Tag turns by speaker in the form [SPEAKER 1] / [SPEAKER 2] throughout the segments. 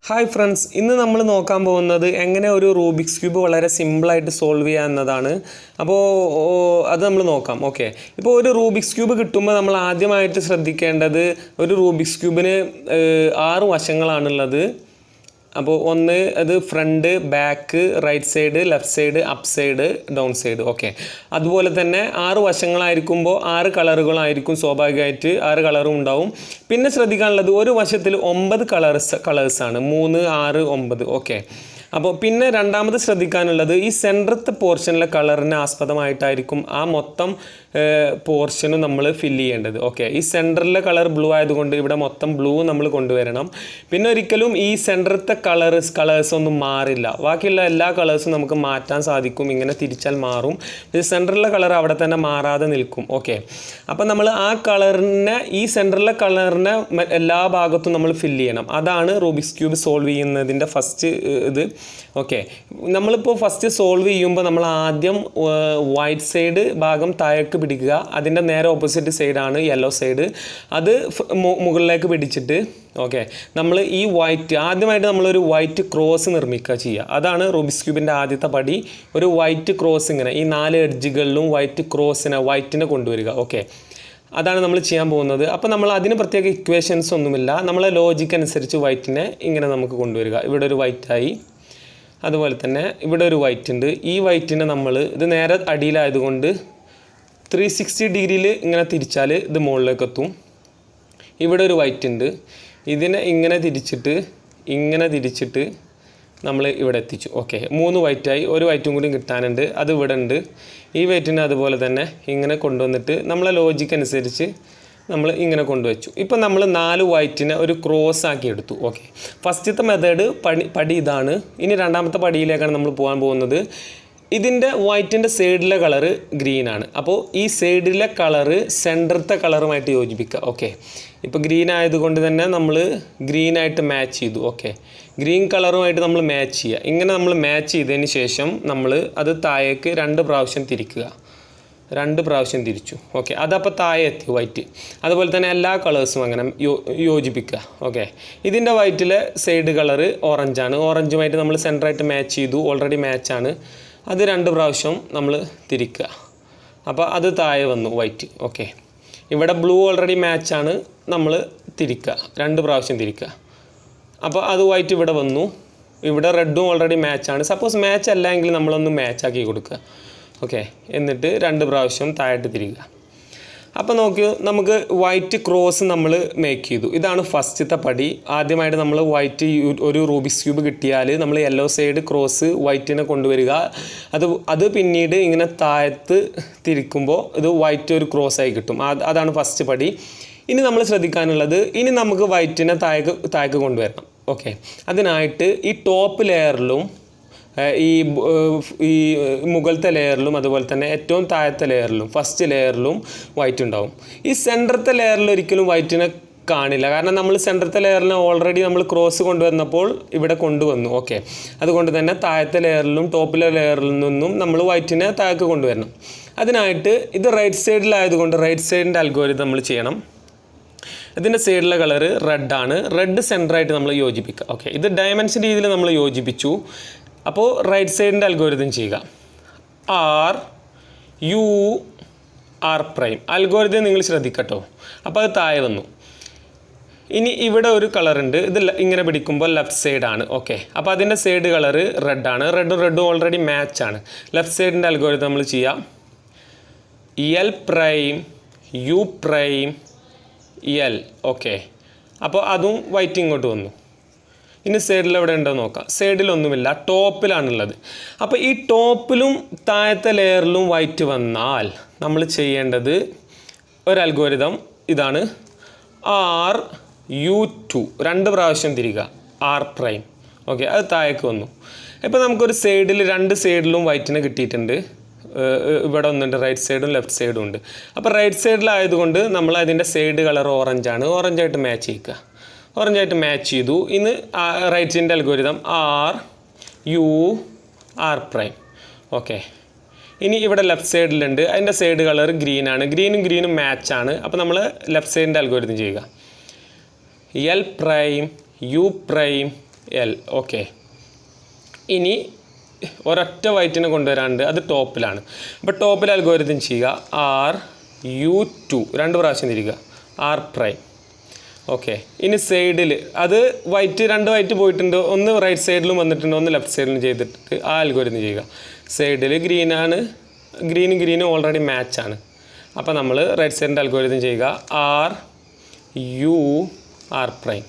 [SPEAKER 1] Hi friends, ഇന്ന് നമ്മൾ നോക്കാൻ പോകുന്നത് എങ്ങനെ ഒരു റൂബിക്സ് ക്യൂബ് വളരെ സിമ്പിൾ ആയിട്ട് സോൾവ് ചെയ്യാം എന്നതാണ്. അപ്പോൾ അത് നമ്മൾ നോക്കാം. ഓക്കേ. ഇപ്പോൾ ഒരു റൂബിക്സ് ക്യൂബ് കിട്ടുമ്പോൾ നമ്മൾ ആദ്യമായിട്ട് ശ്രദ്ധിക്കേണ്ടത് ഒരു റൂബിക്സ് ക്യൂബിന് 6 വശങ്ങളാണുള്ളത്. അപ്പോൾ ഒന്ന് അത് front, back, right side, left side, up side, down side. Okay. അതുപോലെ തന്നെ 6 വശങ്ങളായിരിക്കുമ്പോൾ 6 കളറുകളായിരിക്കും സ്വാഭാവികമായിട്ട് 6 കളറും ഉണ്ടാവും. പിന്നെ ശ്രദ്ധിക്കാനുള്ളത് ഒരു വശത്തിൽ 9 കളേഴ്സാണ് 3, 6, 9. ഓക്കെ. അപ്പോൾ പിന്നെ രണ്ടാമത് ശ്രദ്ധിക്കാനുള്ളത് ഈ സെൻറ്ററത്തെ പോർഷനിലെ കളറിന് ആസ്പദമായിട്ടായിരിക്കും ആ മൊത്തം പോർഷനും നമ്മൾ ഫില്ല് ചെയ്യേണ്ടത്. ഓക്കെ. ഈ സെൻറ്ററിലെ കളർ ബ്ലൂ ആയതുകൊണ്ട് ഇവിടെ മൊത്തം ബ്ലൂ നമ്മൾ കൊണ്ടുവരണം. പിന്നെ ഒരിക്കലും ഈ സെൻറ്ററത്തെ കളേഴ്സ് ഒന്നും മാറില്ല. ബാക്കിയുള്ള എല്ലാ കളേഴ്സും നമുക്ക് മാറ്റാൻ സാധിക്കും. ഇങ്ങനെ തിരിച്ചാൽ മാറും. സെൻറ്ററിലെ കളർ അവിടെ തന്നെ മാറാതെ നിൽക്കും. ഓക്കെ. അപ്പം നമ്മൾ ആ കളറിനെ ഈ സെൻറ്ററിലെ കളറിനെ എല്ലാ ഭാഗത്തും നമ്മൾ ഫില്ല് ചെയ്യണം. അതാണ് റൂബിക്സ് ക്യൂബ് സോൾവ് ചെയ്യുന്നതിൻ്റെ ഫസ്റ്റ് ഇത്. ഓക്കെ. നമ്മളിപ്പോൾ ഫസ്റ്റ് സോൾവ് ചെയ്യുമ്പോൾ നമ്മൾ ആദ്യം വൈറ്റ് സൈഡ് ഭാഗം താഴേക്ക് പിടിക്കുക. അതിൻ്റെ നേരെ ഓപ്പോസിറ്റ് സൈഡാണ് യെല്ലോ സൈഡ്. അത് മുകളിലേക്ക് പിടിച്ചിട്ട് ഓക്കെ നമ്മൾ ഈ വൈറ്റ് ആദ്യമായിട്ട് നമ്മളൊരു വൈറ്റ് ക്രോസ് നിർമ്മിക്കുക ചെയ്യുക. അതാണ് റൂബിക്സ് ക്യൂബിൻ്റെ ആദ്യത്തെ പടി. ഒരു വൈറ്റ് ക്രോസ് ഇങ്ങനെ ഈ 4 എഡ്ജുകളിലും വൈറ്റിനെ കൊണ്ടുവരിക. ഓക്കെ. അതാണ് നമ്മൾ ചെയ്യാൻ പോകുന്നത്. അപ്പോൾ നമ്മൾ അതിന് പ്രത്യേക ഇക്വേഷൻസ് ഒന്നുമില്ല. നമ്മളെ ലോജിക്ക് അനുസരിച്ച് വൈറ്റിനെ ഇങ്ങനെ നമുക്ക് കൊണ്ടുവരിക. ഇവിടെ ഒരു വൈറ്റായി, അതുപോലെ തന്നെ ഇവിടെ ഒരു വൈറ്റ് ഉണ്ട്. ഈ വൈറ്റിനെ നമ്മൾ ഇത് നേരെ അടിയിലായതുകൊണ്ട് 360 ഡിഗ്രിയിൽ ഇങ്ങനെ തിരിച്ചാൽ ഇത് മുകളിലേക്ക് എത്തും. ഇവിടെ ഒരു വൈറ്റ് ഉണ്ട്. ഇതിനെ ഇങ്ങനെ തിരിച്ചിട്ട് നമ്മൾ ഇവിടെ എത്തിച്ചു. ഓക്കെ. 3 വൈറ്റായി. ഒരു വൈറ്റും കൂടി കിട്ടാനുണ്ട്. അത് ഇവിടെ ഉണ്ട്. ഈ വൈറ്റിനെ അതുപോലെ തന്നെ ഇങ്ങനെ കൊണ്ടുവന്നിട്ട് നമ്മളെ ലോജിക്ക് അനുസരിച്ച് നമ്മൾ ഇങ്ങനെ കൊണ്ടുവച്ചു. ഇപ്പം നമ്മൾ 4 വൈറ്റിനെ ഒരു ക്രോസ് ആക്കി എടുത്തു. ഓക്കെ. ഫസ്റ്റത്തെ മെത്തേഡ് പടി ഇതാണ്. ഇനി രണ്ടാമത്തെ പടിയിലേക്കാണ് നമ്മൾ പോകാൻ പോകുന്നത്. ഇതിൻ്റെ വൈറ്റിൻ്റെ സൈഡിലെ കളറ് ഗ്രീനാണ്. അപ്പോൾ ഈ സൈഡിലെ കളറ് സെൻറ്ററത്തെ കളറുമായിട്ട് യോജിപ്പിക്കുക. ഓക്കെ. ഇപ്പോൾ ഗ്രീൻ ആയതുകൊണ്ട് തന്നെ നമ്മൾ ഗ്രീനായിട്ട് മാച്ച് ചെയ്തു. ഓക്കെ. ഗ്രീൻ കളറുമായിട്ട് നമ്മൾ മാച്ച് ചെയ്യുക. ഇങ്ങനെ നമ്മൾ മാച്ച് ചെയ്തതിന് ശേഷം നമ്മൾ അത് താഴേക്ക് 2 പ്രാവശ്യം തിരിക്കുക. 2 പ്രാവശ്യം തിരിച്ചു. ഓക്കെ. അതപ്പോൾ താഴെ എത്തി വൈറ്റ്. അതുപോലെ തന്നെ എല്ലാ കളേഴ്സും അങ്ങനെ യോജിപ്പിക്കുക. ഓക്കെ. ഇതിൻ്റെ വൈറ്റിലെ സൈഡ് കളറ് ഓറഞ്ചാണ്. ഓറഞ്ചുമായിട്ട് നമ്മൾ സെൻറ്ററായിട്ട് മാച്ച് ചെയ്തു. ഓൾറെഡി മാച്ചാണ്. അത് 2 പ്രാവശ്യം നമ്മൾ തിരിക്കുക. അപ്പോൾ അത് താഴെ വന്നു വൈറ്റ്. ഓക്കെ. ഇവിടെ ബ്ലൂ ഓൾറെഡി മാച്ചാണ്. നമ്മൾ തിരിക്കുക. 2 പ്രാവശ്യം തിരിക്കുക. അപ്പോൾ അത് വൈറ്റ് ഇവിടെ വന്നു. ഇവിടെ റെഡും ഓൾറെഡി മാച്ചാണ്. സപ്പോസ് മാച്ച് അല്ല എങ്കിൽ നമ്മളൊന്ന് മാച്ചാക്കി കൊടുക്കുക. ഓക്കെ. എന്നിട്ട് 2 പ്രാവശ്യം താഴോട്ട് തിരിക്കുക. അപ്പോൾ നമുക്ക് വൈറ്റ് ക്രോസ് നമ്മൾ മേക്ക് ചെയ്തു. ഇതാണ് ഫസ്റ്റത്തെ പടി. ആദ്യമായിട്ട് നമ്മൾ ഒരു റൂബിക്സ് ക്യൂബ് കിട്ടിയാൽ നമ്മൾ യെല്ലോ സൈഡ് ക്രോസ് വൈറ്റിനെ കൊണ്ടുവരിക. അത് പിന്നീട് ഇങ്ങനെ താഴത്ത് തിരിക്കുമ്പോൾ ഇത് വൈറ്റ് ഒരു ക്രോസ് ആയി കിട്ടും. അതാണ് ഫസ്റ്റ് പടി. ഇനി നമ്മൾ ശ്രദ്ധിക്കാനുള്ളത്, ഇനി നമുക്ക് വൈറ്റിനെ താഴേക്ക് കൊണ്ടുവരണം. ഓക്കെ. അതിനായിട്ട് ഈ ടോപ്പ് ലെയറിലും ഈ മുകളിലത്തെ ലെയറിലും അതുപോലെ തന്നെ ഏറ്റവും താഴത്തെ ലെയറിലും ഫസ്റ്റ് ലെയറിലും വൈറ്റ് ഉണ്ടാവും. ഈ സെൻറ്ററത്തെ ലെയറിൽ ഒരിക്കലും വൈറ്റിനെ കാണില്ല. കാരണം നമ്മൾ സെൻറ്ററത്തെ ലെയറിനെ ഓൾറെഡി നമ്മൾ ക്രോസ് കൊണ്ടുവന്നപ്പോൾ ഇവിടെ കൊണ്ടുവന്നു. ഓക്കെ. അതുകൊണ്ട് തന്നെ താഴത്തെ ലെയറിലും ടോപ്പിലെ ലെയറിൽ നിന്നും നമ്മൾ വൈറ്റിനെ താഴേക്ക് കൊണ്ടുവരണം. അതിനായിട്ട് ഇത് റൈറ്റ് സൈഡിലായതുകൊണ്ട് റൈറ്റ് സൈഡിൻ്റെ അൽഗോരിതം നമ്മൾ ചെയ്യണം. ഇതിൻ്റെ സൈഡിലെ കളറ് റെഡാണ്. റെഡ് സെൻറ്ററായിട്ട് നമ്മൾ യോജിപ്പിക്കുക. ഓക്കെ. ഇത് ഡയമെൻഷൻ രീതിയിൽ നമ്മൾ യോജിപ്പിച്ചു. അപ്പോൾ റൈറ്റ് സൈഡിൻ്റെ അൽഗോരിതം ചെയ്യുക. R അൽഗോരിതം നിങ്ങൾ ശ്രദ്ധിക്കട്ടോ. അപ്പോൾ അത് താഴെ വന്നു. ഇനി ഇവിടെ ഒരു കളറുണ്ട്. ഇത് ഇങ്ങനെ പിടിക്കുമ്പോൾ ലെഫ്റ്റ് സൈഡാണ്. ഓക്കെ. അപ്പോൾ അതിൻ്റെ സൈഡ് കളറ് റെഡാണ്. റെഡും ഓൾറെഡി മാച്ചാണ്. ലെഫ്റ്റ് സൈഡിൻ്റെ അൽഗോരിതം നമ്മൾ ചെയ്യാം. L', okay. അപ്പോൾ അതും വൈറ്റ് ഇങ്ങോട്ട് വന്നു. ഇനി സൈഡിൽ എവിടെ ഉണ്ടോ നോക്കാം. സൈഡിലൊന്നുമില്ല, ടോപ്പിലാണുള്ളത്. അപ്പോൾ ഈ ടോപ്പിലും താഴത്തെ ലെയറിലും വൈറ്റ് വന്നാൽ നമ്മൾ ചെയ്യേണ്ടത് ഒരു അൽഗോരിതം ഇതാണ്. R', 2 പ്രാവശ്യം തിരിക. R'. ഓക്കെ. അത് താഴേക്ക് വന്നു. ഇപ്പോൾ നമുക്കൊരു സൈഡിൽ 2 സൈഡിലും വൈറ്റിനെ കിട്ടിയിട്ടുണ്ട്. ഇവിടെ ഒന്നുണ്ട്, റൈറ്റ് സൈഡും ലെഫ്റ്റ് സൈഡും ഉണ്ട്. അപ്പോൾ റൈറ്റ് സൈഡിലായതുകൊണ്ട് നമ്മൾ അതിൻ്റെ സൈഡ് കളർ ഓറഞ്ചാണ്. ഓറഞ്ചായിട്ട് മാച്ച് ചെയ്യുക. ഓറഞ്ചായിട്ട് മാച്ച് ചെയ്തു. ഇന്ന് റൈറ്റിൻ്റെ അൽഗോരിതം R'. ഓക്കെ. ഇനി ഇവിടെ ലെഫ്റ്റ് സൈഡിലുണ്ട്. അതിൻ്റെ സൈഡ് കളർ ഗ്രീനാണ്. ഗ്രീനും മാച്ചാണ്. അപ്പോൾ നമ്മൾ ലെഫ്റ്റ് സൈഡിൻ്റെ അൽഗോരിതം ചെയ്യുക. L', U', L. ഓക്കെ, ഇനി ഒരൊറ്റ വൈറ്റിനെ കൊണ്ടുവരാണ്ട് അത് ടോപ്പിലാണ്. അപ്പോൾ ടോപ്പിൽ അൽഗോരിതം ചെയ്യുക RU2 2 പ്രാവശ്യം തിരിക്കുക R'. ഓക്കെ, ഇനി സൈഡിൽ അത് വൈറ്റ് 2 വൈറ്റ് പോയിട്ടുണ്ട്, ഒന്ന് റൈറ്റ് സൈഡിലും വന്നിട്ടുണ്ട്, ഒന്ന് ലെഫ്റ്റ് സൈഡിലും ചെയ്തിട്ട് ആ അൽഗോരിതം ചെയ്യുക. സൈഡിൽ ഗ്രീനാണ്, ഗ്രീനും ഓൾറെഡി മാച്ചാണ്. അപ്പോൾ നമ്മൾ റൈറ്റ് സൈഡിൻ്റെ അൽഗോരിതം ചെയ്യുക RUR'.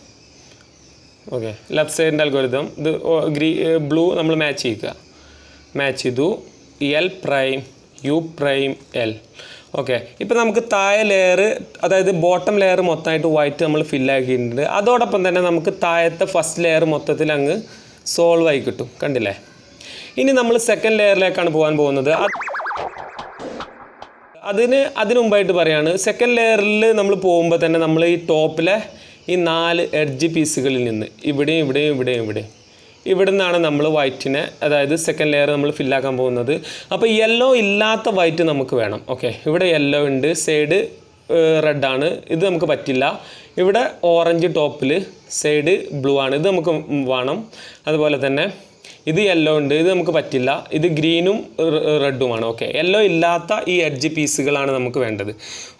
[SPEAKER 1] ഓക്കെ, ലെഫ്റ്റ് സൈഡിൻ്റെ അൽഗോരിതം ഇത് ബ്ലൂ നമ്മൾ മാച്ച് ചെയ്യുക, മാച്ച് ചെയ്തു L', U', L. ഓക്കെ, ഇപ്പോൾ നമുക്ക് താഴെ ലെയർ, അതായത് ബോട്ടം ലെയർ മൊത്തമായിട്ട് വൈറ്റ് നമ്മൾ ഫില്ലാക്കിയിട്ടുണ്ട്. അതോടൊപ്പം തന്നെ നമുക്ക് താഴത്തെ ഫസ്റ്റ് ലെയർ മൊത്തത്തിൽ അങ്ങ് സോൾവ് ആയി കിട്ടും, കണ്ടില്ലേ? ഇനി നമ്മൾ സെക്കൻഡ് ലെയറിലേക്കാണ് പോകാൻ പോകുന്നത്. അതിന് മുമ്പായിട്ട് പറയാണ്, സെക്കൻഡ് ലെയറിൽ നമ്മൾ പോകുമ്പോൾ തന്നെ നമ്മൾ ഈ ടോപ്പിലെ ഈ 4 എഡ്ജ് പീസുകളിൽ നിന്ന് ഇവിടെ നിന്നാണ് നമ്മൾ വൈറ്റിനെ, അതായത് സെക്കൻഡ് ലെയർ നമ്മൾ ഫില്ലാക്കാൻ പോകുന്നത്. അപ്പോൾ യെല്ലോ ഇല്ലാത്ത വൈറ്റ് നമുക്ക് വേണം. ഓക്കെ, ഇവിടെ യെല്ലോ ഉണ്ട്, സൈഡ് റെഡാണ്, ഇത് നമുക്ക് പറ്റില്ല. ഇവിടെ ഓറഞ്ച് ടോപ്പിൽ, സൈഡ് ബ്ലൂ ആണ്, ഇത് നമുക്ക് വേണം. അതുപോലെ തന്നെ ഇത് യെല്ലോ ഉണ്ട്, ഇത് നമുക്ക് പറ്റില്ല, ഇത് ഗ്രീനും റെഡുമാണ്. ഓക്കെ, യെല്ലോ ഇല്ലാത്ത ഈ എഡ്ജ് പീസുകളാണ് നമുക്ക് വേണ്ടത്.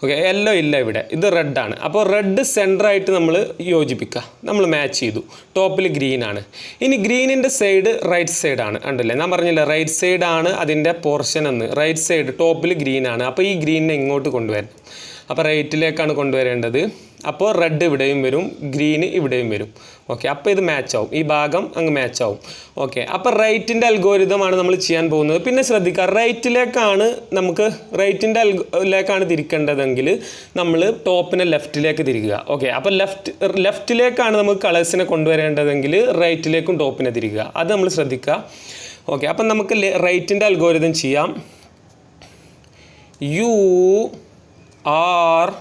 [SPEAKER 1] ഓക്കെ, യെല്ലോ ഇല്ല ഇവിടെ, ഇത് റെഡാണ്. അപ്പോൾ റെഡ് സെൻറ്ററായിട്ട് നമ്മൾ യോജിപ്പിക്കുക, നമ്മൾ മാച്ച് ചെയ്തു. ടോപ്പിൽ ഗ്രീനാണ്. ഇനി ഗ്രീനിൻ്റെ സൈഡ് റൈറ്റ് സൈഡാണ്, കണ്ടില്ലേ? ഞാൻ പറഞ്ഞില്ല റൈറ്റ് സൈഡാണ് അതിൻ്റെ പോർഷൻ എന്ന്. റൈറ്റ് സൈഡ് ടോപ്പിൽ ഗ്രീനാണ്. അപ്പോൾ ഈ ഗ്രീനിനെ ഇങ്ങോട്ട് കൊണ്ടുവരണം. അപ്പോൾ റൈറ്റിലേക്കാണ് കൊണ്ടുവരേണ്ടത്. അപ്പോൾ റെഡ് ഇവിടെയും വരും, ഗ്രീന് ഇവിടെയും വരും. ഓക്കെ, അപ്പോൾ ഇത് മാച്ചാവും, ഈ ഭാഗം അങ്ങ് മാച്ചാവും. ഓക്കെ, അപ്പോൾ റൈറ്റിൻ്റെ അൽഗോരിതമാണ് നമ്മൾ ചെയ്യാൻ പോകുന്നത്. പിന്നെ ശ്രദ്ധിക്കുക, റൈറ്റിലേക്കാണ് തിരിക്കേണ്ടതെങ്കിൽ നമ്മൾ ടോപ്പിനെ ലെഫ്റ്റിലേക്ക് തിരിക്കുക. ഓക്കെ, അപ്പോൾ ലെഫ്റ്റിലേക്കാണ് നമുക്ക് കളേഴ്സിനെ കൊണ്ടുവരേണ്ടതെങ്കിൽ റൈറ്റിലേക്കും ടോപ്പിനെ തിരിക്കുക. അത് നമ്മൾ ശ്രദ്ധിക്കുക. ഓക്കെ, അപ്പം നമുക്ക് റൈറ്റിൻ്റെ അൽഗോരിതം ചെയ്യാം. UR'.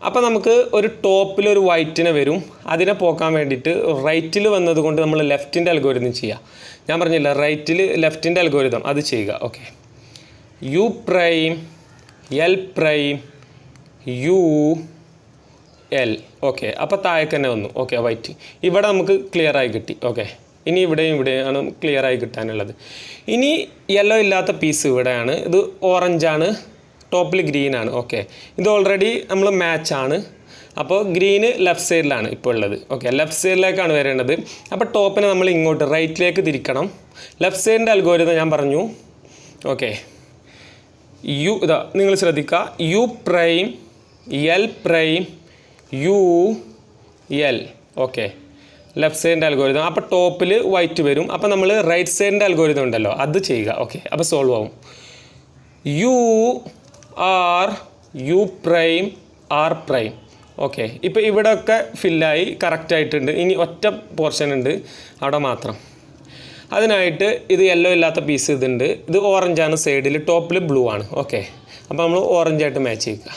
[SPEAKER 1] അപ്പോൾ നമുക്ക് ഒരു ടോപ്പിൽ ഒരു വൈറ്റിനെ വരും, അതിനെ പോക്കാൻ വേണ്ടിയിട്ട് റൈറ്റിൽ വന്നതുകൊണ്ട് നമ്മൾ ലെഫ്റ്റിൻ്റെ അൽഗോരിതം ചെയ്യുക. ഞാൻ പറഞ്ഞില്ല ലെഫ്റ്റിൻ്റെ അൽഗോരിതം അത് ചെയ്യുക. ഓക്കെ, U', L', ഓക്കെ, അപ്പോൾ താഴേക്ക് തന്നെ വന്നു. ഓക്കെ, വൈറ്റ് ഇവിടെ നമുക്ക് ക്ലിയർ ആയി കിട്ടി. ഓക്കെ, ഇനി ഇവിടെയാണ് ക്ലിയർ ആയി കിട്ടാനുള്ളത്. ഇനി യെല്ലോ ഇല്ലാത്ത പീസ് ഇവിടെയാണ്, ഇത് ഓറഞ്ചാണ്, ടോപ്പിൽ ഗ്രീനാണ്. ഓക്കെ, ഇത് ഓൾറെഡി നമ്മൾ മാച്ചാണ്. അപ്പോൾ ഗ്രീന് ലെഫ്റ്റ് സൈഡിലാണ് ഇപ്പോൾ ഉള്ളത്. ഓക്കെ, ലെഫ്റ്റ് സൈഡിലേക്കാണ് വരേണ്ടത്. അപ്പോൾ ടോപ്പിനെ നമ്മൾ ഇങ്ങോട്ട് റൈറ്റിലേക്ക് തിരിക്കണം. ലെഫ്റ്റ് സൈഡിൻ്റെ അൽഗോരിതം ഞാൻ പറഞ്ഞു. ഓക്കെ, ഇതാ നിങ്ങൾ ശ്രദ്ധിക്കുക, U', L', ഓക്കെ, ലെഫ്റ്റ് സൈഡിൻ്റെ അൽഗോരിതം. അപ്പോൾ ടോപ്പിൽ വൈറ്റ് വരും. അപ്പോൾ നമ്മൾ റൈറ്റ് സൈഡിൻ്റെ അൽഗോരിതം ഉണ്ടല്ലോ അത് ചെയ്യുക. ഓക്കെ, അപ്പോൾ സോൾവ് ആവും. UR'. ഓക്കെ, ഇപ്പോൾ ഇവിടെയൊക്കെ ഫില്ലായി കറക്റ്റായിട്ടുണ്ട്. ഇനി ഒറ്റ പോർഷൻ ഉണ്ട് അവിടെ മാത്രം. അതിനായിട്ട് ഇത് യെല്ലോ ഇല്ലാത്ത പീസ് ഇതുണ്ട്, ഇത് ഓറഞ്ചാണ് സൈഡിൽ, ടോപ്പിൽ ബ്ലൂ ആണ്. ഓക്കെ, അപ്പോൾ നമ്മൾ ഓറഞ്ചായിട്ട് മാച്ച് ചെയ്യുക.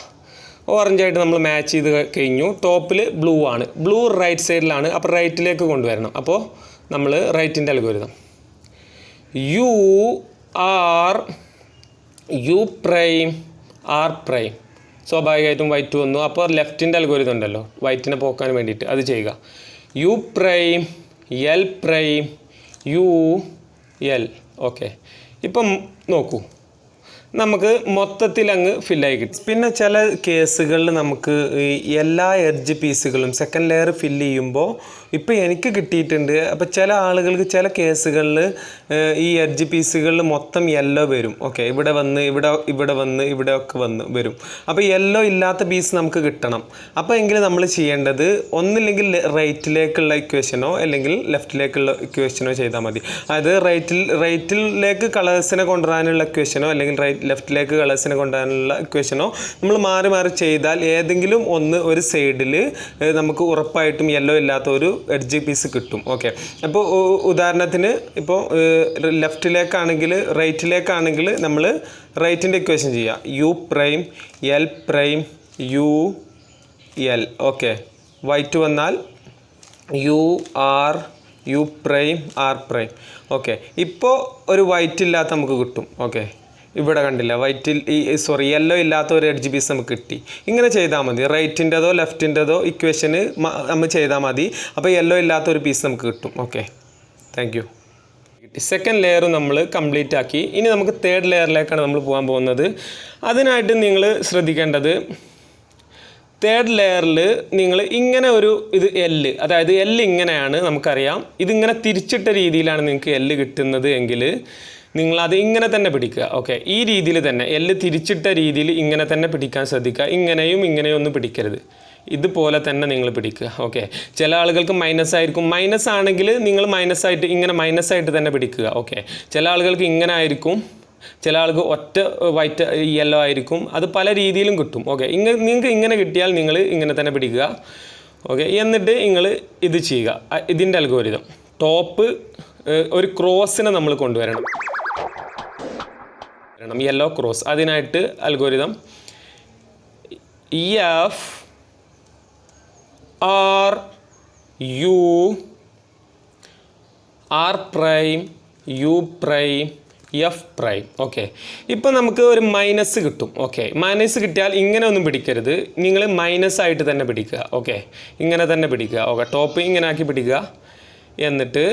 [SPEAKER 1] ഓറഞ്ചായിട്ട് നമ്മൾ മാച്ച് ചെയ്ത് കഴിഞ്ഞു. ടോപ്പിൽ ബ്ലൂ ആണ്, ബ്ലൂ റൈറ്റ് സൈഡിലാണ്. അപ്പോൾ റൈറ്റിലേക്ക് കൊണ്ടുവരണം. അപ്പോൾ നമ്മൾ റൈറ്റിൻ്റെ അൽഗോരിതം UR'. സ്വാഭാവികമായിട്ടും വൈറ്റ് വന്നു. അപ്പോൾ ലെഫ്റ്റിൻ്റെ അൽഗോരിതം ഉണ്ടല്ലോ വൈറ്റിനെ പോക്കാൻ വേണ്ടിയിട്ട് അത് ചെയ്യുക. U', L', ഓക്കെ, ഇപ്പം നോക്കൂ, നമുക്ക് മൊത്തത്തിൽ അങ്ങ് ഫില്ലായി കിട്ടും. പിന്നെ ചില കേസുകളിൽ നമുക്ക് എല്ലാ എഡ്ജ് പീസുകളും സെക്കൻഡ് ലെയർ ഫില്ല് ചെയ്യുമ്പോൾ ഇപ്പോൾ എനിക്ക് കിട്ടിയിട്ടുണ്ട്. അപ്പോൾ ചില ആളുകൾക്ക് ചില കേസുകളിൽ ഈ എഡ്ജ് പീസുകളിൽ മൊത്തം യെല്ലോ വരും. ഓക്കെ, ഇവിടെ വന്ന് ഇവിടെയൊക്കെ വരും. അപ്പോൾ യെല്ലോ ഇല്ലാത്ത പീസ് നമുക്ക് കിട്ടണം. അപ്പോൾ എങ്കിൽ നമ്മൾ ചെയ്യേണ്ടത് ഒന്നില്ലെങ്കിൽ റൈറ്റിലേക്കുള്ള ഇക്വേഷനോ അല്ലെങ്കിൽ ലെഫ്റ്റിലേക്കുള്ള ഇക്വേഷനോ ചെയ്താൽ മതി. അതായത് റൈറ്റിലേക്ക് കളേഴ്സിനെ കൊണ്ടുവരാനുള്ള ഇക്വേഷനോ അല്ലെങ്കിൽ ലെഫ്റ്റിലേക്ക് കളേഴ്സിനെ കൊണ്ടുവരാനുള്ള ഇക്വേഷനോ നമ്മൾ മാറി ചെയ്താൽ ഏതെങ്കിലും ഒരു സൈഡിൽ നമുക്ക് ഉറപ്പായിട്ടും യെല്ലോ ഇല്ലാത്ത ഒരു എഡ്ജ് പീസ് കിട്ടും. ഓക്കെ, അപ്പോൾ ഉദാഹരണത്തിന് ഇപ്പോൾ റൈറ്റിലേക്കാണെങ്കിൽ നമ്മൾ റൈറ്റിൻ്റെ ഇക്വേഷൻ ചെയ്യുക. UL', ഓക്കെ, വൈറ്റ് വന്നാൽ UR'. ഓക്കെ, ഇപ്പോൾ ഒരു വൈറ്റ് ഇല്ലാത്ത നമുക്ക് കിട്ടും. ഓക്കെ, ഇവിടെ കണ്ടില്ല വൈറ്റിൽ യെല്ലോ ഇല്ലാത്ത ഒരു എഡ്ജ് പീസ് നമുക്ക് കിട്ടി. ഇങ്ങനെ ചെയ്താൽ മതി. റൈറ്റിൻ്റെതോ ലെഫ്റ്റിൻ്റെതോ ഇക്വേഷന് നമ്മൾ ചെയ്താൽ മതി. അപ്പോൾ യെല്ലോ ഇല്ലാത്ത ഒരു പീസ് നമുക്ക് കിട്ടും. Okay, thank U. Second layer നമ്മൾ കംപ്ലീറ്റ് ആക്കി. ഇനി നമുക്ക് തേർഡ് ലെയറിലേക്കാണ് നമ്മൾ പോകാൻ പോകുന്നത്. അതിനായിട്ട് നിങ്ങൾ ശ്രദ്ധിക്കേണ്ടത്, തേർഡ് ലെയറിൽ നിങ്ങൾ ഇങ്ങനെ ഒരു എല്ല്, അതായത് എല്ല് ഇങ്ങനെയാണ് നമുക്കറിയാം. ഇതിങ്ങനെ തിരിച്ചിട്ട രീതിയിലാണ് നിങ്ങൾക്ക് എല്ല് കിട്ടുന്നത് എങ്കിൽ നിങ്ങളത് ഇങ്ങനെ തന്നെ പിടിക്കുക. ഓക്കെ, ഈ രീതിയിൽ തന്നെ എല്ല് തിരിച്ചിട്ട രീതിയിൽ ഇങ്ങനെ തന്നെ പിടിക്കാൻ ശ്രദ്ധിക്കുക. ഇങ്ങനെയും ഇങ്ങനെയും ഒന്നും പിടിക്കരുത്, ഇതുപോലെ തന്നെ നിങ്ങൾ പിടിക്കുക. ഓക്കെ, ചില ആളുകൾക്ക് മൈനസ് ആയിരിക്കും. മൈനസ് ആണെങ്കിൽ നിങ്ങൾ മൈനസായിട്ട് ഇങ്ങനെ മൈനസായിട്ട് തന്നെ പിടിക്കുക. ഓക്കെ, ചില ആളുകൾക്ക് ഇങ്ങനെ ആയിരിക്കും, ചില ആൾക്ക് ഒറ്റ വൈറ്റ് യെല്ലോ ആയിരിക്കും. അത് പല രീതിയിലും കിട്ടും. ഓക്കെ, നിങ്ങൾക്ക് ഇങ്ങനെ കിട്ടിയാൽ നിങ്ങൾ ഇങ്ങനെ തന്നെ പിടിക്കുക. ഓക്കെ, എന്നിട്ട് നിങ്ങൾ ഇത് ചെയ്യുക. ഇതിൻ്റെ അൽഗോരിതം ടോപ്പ് ഒരു ക്രോസിനെ നമ്മൾ കൊണ്ടുവരണം, യെല്ലോ ക്രോസ്. അതിനായിട്ട് algorithm F R U R prime U prime F prime. Okay, ഇപ്പോൾ നമുക്ക് ഒരു മൈനസ് കിട്ടും. ഓക്കെ, മൈനസ് കിട്ടിയാൽ ഇങ്ങനെ ഒന്നും പിടിക്കരുത്, നിങ്ങൾ മൈനസ് ആയിട്ട് തന്നെ പിടിക്കുക. ഓക്കെ, ഇങ്ങനെ തന്നെ പിടിക്കുക. ഓക്കെ, ടോപ്പ് ഇങ്ങനെ ആക്കി പിടിക്കുക. എന്നിട്ട്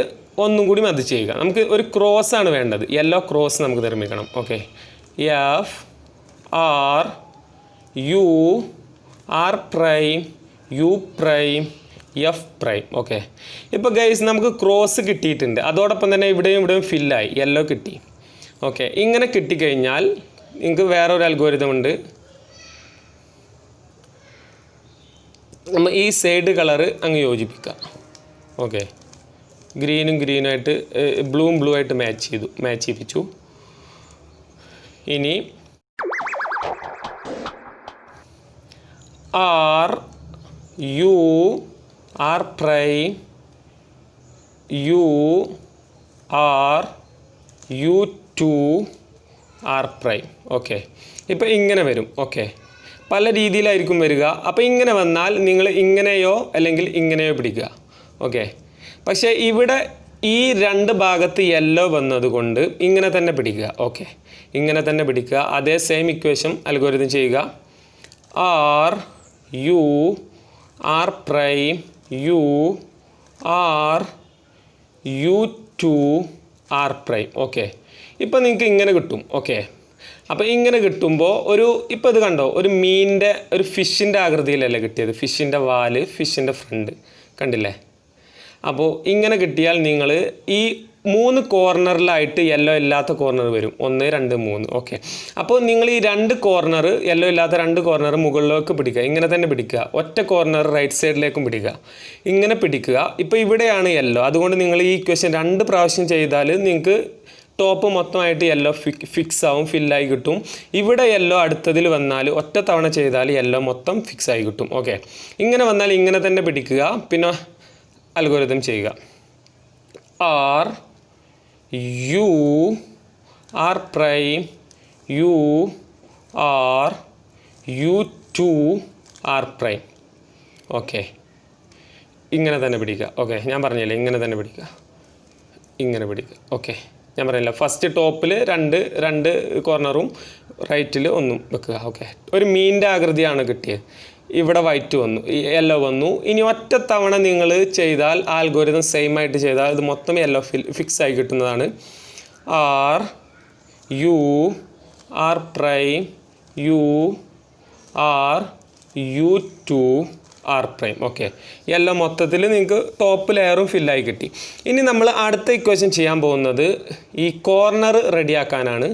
[SPEAKER 1] ഒന്നും കൂടി അത് ചെയ്യുക. നമുക്ക് ഒരു ക്രോസാണ് വേണ്ടത്, യെല്ലോ ക്രോസ് നമുക്ക് നിർമ്മിക്കണം. Okay, F R U R prime U prime F prime. Okay, ഇപ്പോൾ ഗൈസ് നമുക്ക് ക്രോസ് കിട്ടിയിട്ടുണ്ട്. അതോടൊപ്പം തന്നെ ഇവിടെയും ഫില്ലായി, യെല്ലോ കിട്ടി. ഓക്കെ, ഇങ്ങനെ കിട്ടിക്കഴിഞ്ഞാൽ നിങ്ങൾക്ക് വേറൊരു അൽഗോരിതം ഉണ്ട്. നമ്മൾ ഈ സൈഡ് കളറ് അങ്ങ് യോജിപ്പിക്കുക. ഓക്കെ, ഗ്രീനുമായിട്ട് ബ്ലൂ ആയിട്ട് മാച്ച് ചെയ്യിപ്പിച്ചു. ഇനി R U R prime U R U two R prime. Okay, ഇപ്പോൾ ഇങ്ങനെ വരും. ഓക്കെ, പല രീതിയിലായിരിക്കും വരിക. അപ്പോൾ ഇങ്ങനെ വന്നാൽ നിങ്ങൾ ഇങ്ങനെയോ അല്ലെങ്കിൽ ഇങ്ങനെയോ പിടിക്കുക. ഓക്കെ, പക്ഷേ ഇവിടെ ഈ രണ്ട് ഭാഗത്ത് യെല്ലോ വന്നതുകൊണ്ട് ഇങ്ങനെ തന്നെ പിടിക്കുക. ഓക്കെ, ഇങ്ങനെ തന്നെ പിടിക്കുക. അതേ സെയിം ഇക്വേഷൻ അൽഗോരിതം ചെയ്യുക. R U R prime U R U two R prime. Okay, ഇപ്പോൾ നിങ്ങൾക്ക് ഇങ്ങനെ കിട്ടും. ഓക്കെ, അപ്പോൾ ഇങ്ങനെ കിട്ടുമ്പോൾ ഇപ്പോൾ ഇത് കണ്ടോ, ഒരു മീനിൻ്റെ ഒരു ഫിഷിൻ്റെ ആകൃതിയിലല്ലേ കിട്ടിയത്. ഫിഷിൻ്റെ വാല്, ഫിഷിൻ്റെ ഫ്രണ്ട് കണ്ടില്ലേ. അപ്പോൾ ഇങ്ങനെ കിട്ടിയാൽ നിങ്ങൾ ഈ 3 കോർണറിലായിട്ട് യെല്ലോ ഇല്ലാത്ത കോർണർ വരും. 1 2 3. ഓക്കെ, അപ്പോൾ നിങ്ങൾ ഈ 2 കോർണർ, യെല്ലോ ഇല്ലാത്ത 2 കോർണർ മുകളിലേക്ക് പിടിക്കുക. ഇങ്ങനെ തന്നെ പിടിക്കുക. ഒറ്റ കോർണർ റൈറ്റ് സൈഡിലേക്കും പിടിക്കുക. ഇങ്ങനെ പിടിക്കുക. ഇപ്പോൾ ഇവിടെയാണ് യെല്ലോ, അതുകൊണ്ട് നിങ്ങൾ ഈ ഇക്വേഷൻ 2 പ്രാവശ്യം ചെയ്താൽ നിങ്ങൾക്ക് ടോപ്പ് മൊത്തമായിട്ട് യെല്ലോ ഫിക്സ് ആവും, ഫില്ലായി കിട്ടും. ഇവിടെ യെല്ലോ അടുത്തതിൽ വന്നാൽ ഒറ്റ തവണ ചെയ്താൽ യെല്ലോ മൊത്തം ഫിക്സ് ആയി കിട്ടും. ഓക്കെ, ഇങ്ങനെ വന്നാൽ ഇങ്ങനെ തന്നെ പിടിക്കുക. പിന്നെ അൽഗോരിതം ചെയ്യുക. R U R prime U R U two R prime. Okay, ഇങ്ങനെ തന്നെ പിടിക്കുക. ഓക്കെ, ഞാൻ പറഞ്ഞില്ലേ ഇങ്ങനെ തന്നെ പിടിക്കുക, ഇങ്ങനെ പിടിക്കുക. ഓക്കെ, ഞാൻ പറഞ്ഞില്ല ഫസ്റ്റ് ടോപ്പിൽ രണ്ട് കോർണറും റൈറ്റിൽ 1 വെക്കുക. ഓക്കെ, ഒരു മീനിൻ്റെ ആകൃതിയാണ് കിട്ടിയത്. ഇവിടെ വൈറ്റ് വന്നു, യെല്ലോ വന്നു. ഇനി ഒറ്റ തവണ നിങ്ങൾ ചെയ്താൽ ആൽഗോരിതം സെയിം ആയിട്ട് ചെയ്താൽ ഇത് മൊത്തം യെല്ലോ ഫിക്സ് ആയി കിട്ടുന്നതാണ്. R U R prime U R U two R prime. Okay, yellow മൊത്തത്തിൽ നിങ്ങൾക്ക് ടോപ്പ് ലെയറും ഫില്ലായി കിട്ടി. ഇനി നമ്മൾ അടുത്ത ഇക്വേഷൻ ചെയ്യാൻ പോകുന്നത് ഈ കോർണർ റെഡിയാക്കാനാണ്.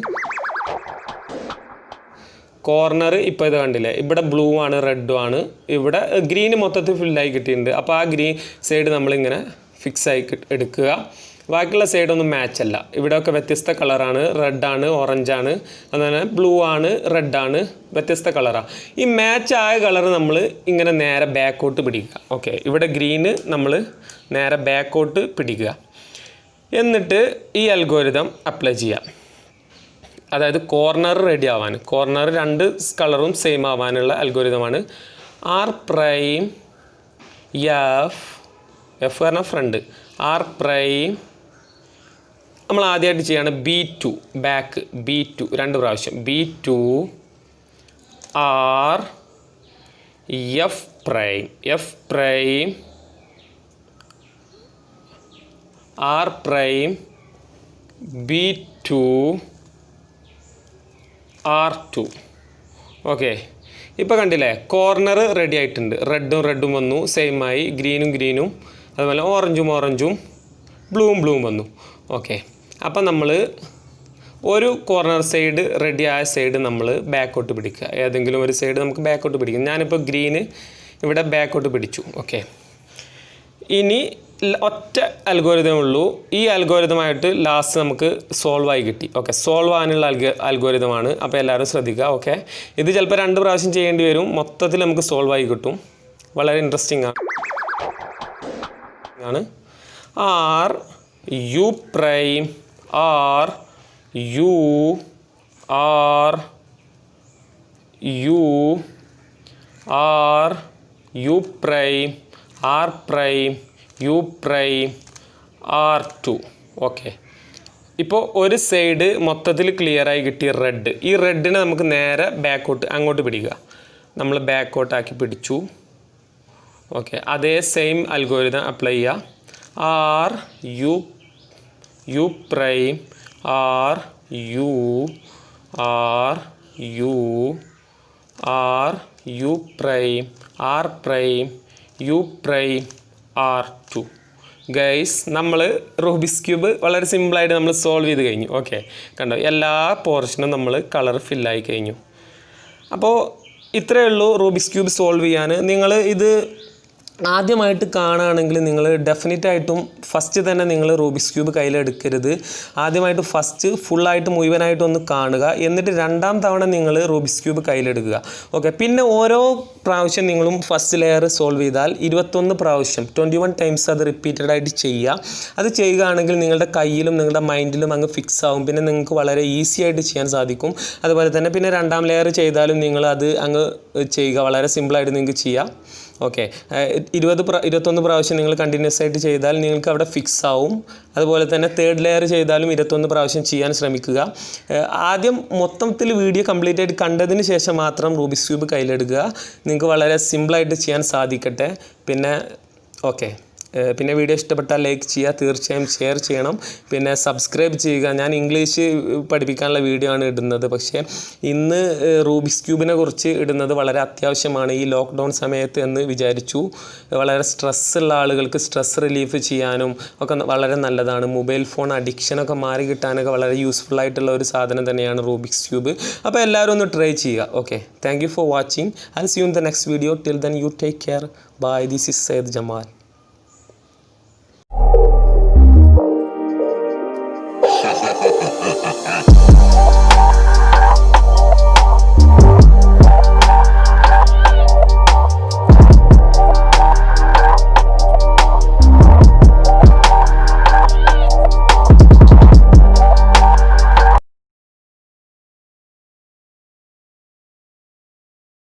[SPEAKER 1] കോർണർ ഇപ്പോൾ ഇത് കണ്ടില്ലേ, ഇവിടെ ബ്ലൂ ആണ്, റെഡും ആണ്, ഇവിടെ ഗ്രീൻ മൊത്തത്തിൽ ഫില്ലായി കിട്ടിയിട്ടുണ്ട്. അപ്പോൾ ആ ഗ്രീൻ സൈഡ് നമ്മളിങ്ങനെ ഫിക്സ് ആയി എടുക്കുക. ബാക്കിയുള്ള സൈഡൊന്നും മാച്ചല്ല. ഇവിടെയൊക്കെ വ്യത്യസ്ത കളറാണ്, റെഡാണ്, ഓറഞ്ചാണ്, അതുപോലെ ബ്ലൂ ആണ്, റെഡാണ്, വ്യത്യസ്ത കളറാണ്. ഈ മാച്ചായ കളർ നമ്മൾ ഇങ്ങനെ നേരെ ബാക്കോട്ട് പിടിക്കുക. ഓക്കെ, ഇവിടെ ഗ്രീന് നമ്മൾ നേരെ ബാക്കോട്ട് പിടിക്കുക. എന്നിട്ട് ഈ അൽഗോരിതം അപ്ലൈ ചെയ്യാം. അതായത് കോർണർ റെഡി ആവാൻ, കോർണർ 2 കളറും സെയിം ആവാനുള്ള അൽഗോരിതമാണ്. ആർ പ്രൈം എഫ് പറഞ്ഞാൽ ഫ്രണ്ട്, ആർ പ്രൈം നമ്മൾ ആദ്യമായിട്ട് ചെയ്യാണ് B2 ബാക്ക് B2 രണ്ട് പ്രാവശ്യം B2 R F prime R prime B2 R2 okay ഇപ്പോൾ കണ്ടില്ലേ കോർണർ റെഡി ആയിട്ടുണ്ട് റെഡും വന്നു സെയിം ആയി ഗ്രീനും അതുപോലെ ഓറഞ്ചും ബ്ലൂവും വന്നു ഓക്കെ അപ്പം നമ്മൾ ഒരു കോർണർ സൈഡ് റെഡി ആയ സൈഡ് നമ്മൾ ബാക്കോട്ട് പിടിക്കുക ഏതെങ്കിലും ഒരു സൈഡ് നമുക്ക് ബാക്കോട്ട് പിടിക്കാം ഞാനിപ്പോൾ ഗ്രീന് ഇവിടെ ബാക്കോട്ട് പിടിച്ചു ഓക്കെ ഇനി ഒറ്റ അൽഗോരിതമേ ഉള്ളൂ ഈ അൽഗോരിതമായിട്ട് ലാസ്റ്റ് നമുക്ക് സോൾവ് ആയി കിട്ടി ഓക്കെ സോൾവ് ആകാനുള്ള അൽഗോരിതമാണ് അപ്പോൾ എല്ലാവരും ശ്രദ്ധിക്കുക ഓക്കെ ഇത് ചിലപ്പോൾ 2 പ്രാവശ്യം ചെയ്യേണ്ടി വരും മൊത്തത്തിൽ നമുക്ക് സോൾവ് ആയി കിട്ടും വളരെ ഇൻട്രസ്റ്റിംഗ് ആണ് R U prime R U R U R U prime R prime U prime R2 okay ഇപ്പോൾ ഒരു സൈഡ് മൊത്തത്തിൽ ക്ലിയറായി കിട്ടിയ റെഡ് ഈ റെഡിനെ നമുക്ക് നേരെ അങ്ങോട്ട് പിടിക്കുക നമ്മൾ ബാക്കോട്ടാക്കി പിടിച്ചു ഓക്കെ അതേ സെയിം അൽഗോരിതം അപ്ലൈ ചെയ്യുക R U prime R U R U R U prime R prime U prime R2 guys നമ്മൾ റൂബിക്സ് ക്യൂബ് വളരെ സിമ്പിളായിട്ട് നമ്മൾ സോൾവ് ചെയ്ത് കഴിഞ്ഞു ഓക്കെ കണ്ടോ എല്ലാ പോർഷനും നമ്മൾ കളർ ഫില്ലായി കഴിഞ്ഞു അപ്പോൾ ഇത്രയേ ഉള്ളൂ റൂബിക്സ് ക്യൂബ് സോൾവ് ചെയ്യാൻ നിങ്ങൾ ഇത് ആദ്യമായിട്ട് കാണുകയാണെങ്കിൽ നിങ്ങൾ ഡെഫിനറ്റായിട്ടും ഫസ്റ്റ് തന്നെ നിങ്ങൾ റൂബിക്സ് ക്യൂബ് കയ്യിലെടുക്കരുത് ആദ്യമായിട്ട് ഫസ്റ്റ് ഫുള്ളായിട്ട് മുഴുവനായിട്ടൊന്ന് കാണുക എന്നിട്ട് രണ്ടാം തവണ നിങ്ങൾ റൂബിക്സ് ക്യൂബ് കയ്യിലെടുക്കുക ഓക്കെ പിന്നെ ഓരോ പ്രാവശ്യം നിങ്ങളും ഫസ്റ്റ് ലെയർ സോൾവ് ചെയ്താൽ 21 പ്രാവശ്യം 21 ടൈംസ് അത് റിപ്പീറ്റഡ് ആയിട്ട് ചെയ്യുക അത് ചെയ്യുകയാണെങ്കിൽ നിങ്ങളുടെ കയ്യിലും നിങ്ങളുടെ മൈൻഡിലും അങ്ങ് ഫിക്സ് ആവും പിന്നെ നിങ്ങൾക്ക് വളരെ ഈസി ആയിട്ട് ചെയ്യാൻ സാധിക്കും അതുപോലെ തന്നെ പിന്നെ രണ്ടാം ലെയർ ചെയ്താലും നിങ്ങൾ അത് അങ്ങ് ചെയ്യുക വളരെ സിമ്പിളായിട്ട് നിങ്ങൾക്ക് ചെയ്യാം ഓക്കെ 21 പ്രാവശ്യം നിങ്ങൾ കണ്ടിന്യൂസ് ആയിട്ട് ചെയ്താൽ നിങ്ങൾക്ക് അവിടെ ഫിക്സ് ആവും അതുപോലെ തന്നെ തേർഡ് ലെയർ ചെയ്താലും 21 പ്രാവശ്യം ചെയ്യാൻ ശ്രമിക്കുക ആദ്യം മൊത്തത്തിൽ വീഡിയോ കംപ്ലീറ്റ് ആയിട്ട് കണ്ടതിന് ശേഷം മാത്രം റൂബിക്സ് ക്യൂബ് കയ്യിലെടുക്കുക നിങ്ങൾക്ക് വളരെ സിമ്പിളായിട്ട് ചെയ്യാൻ സാധിക്കട്ടെ പിന്നെ ഓക്കെ പിന്നെ വീഡിയോ ഇഷ്ടപ്പെട്ടാൽ ലൈക്ക് ചെയ്യുക തീർച്ചയായും ഷെയർ ചെയ്യണം പിന്നെ സബ്സ്ക്രൈബ് ചെയ്യുക ഞാൻ ഇംഗ്ലീഷ് പഠിപ്പിക്കാനുള്ള വീഡിയോ ആണ് ഇടുന്നത് പക്ഷേ ഇന്ന് റൂബിക്സ് ക്യൂബിനെ കുറിച്ച് ഇടുന്നത് വളരെ അത്യാവശ്യമാണ് ഈ ലോക്ക്ഡൗൺ സമയത്ത് എന്ന് വിചാരിച്ചു വളരെ സ്ട്രെസ്സുള്ള ആളുകൾക്ക് സ്ട്രെസ് റിലീഫ് ചെയ്യാനും ഒക്കെ വളരെ നല്ലതാണ് മൊബൈൽ ഫോൺ അഡിക്ഷനൊക്കെ മാറി കിട്ടാനൊക്കെ വളരെ യൂസ്ഫുൾ ആയിട്ടുള്ള ഒരു സാധനം തന്നെയാണ് റൂബിക്സ് ക്യൂബ് അപ്പോൾ എല്ലാവരും ഒന്ന് ട്രൈ ചെയ്യുക okay thank you for watching I will see you in the next video till then you take care bye this is Sayyid Jamal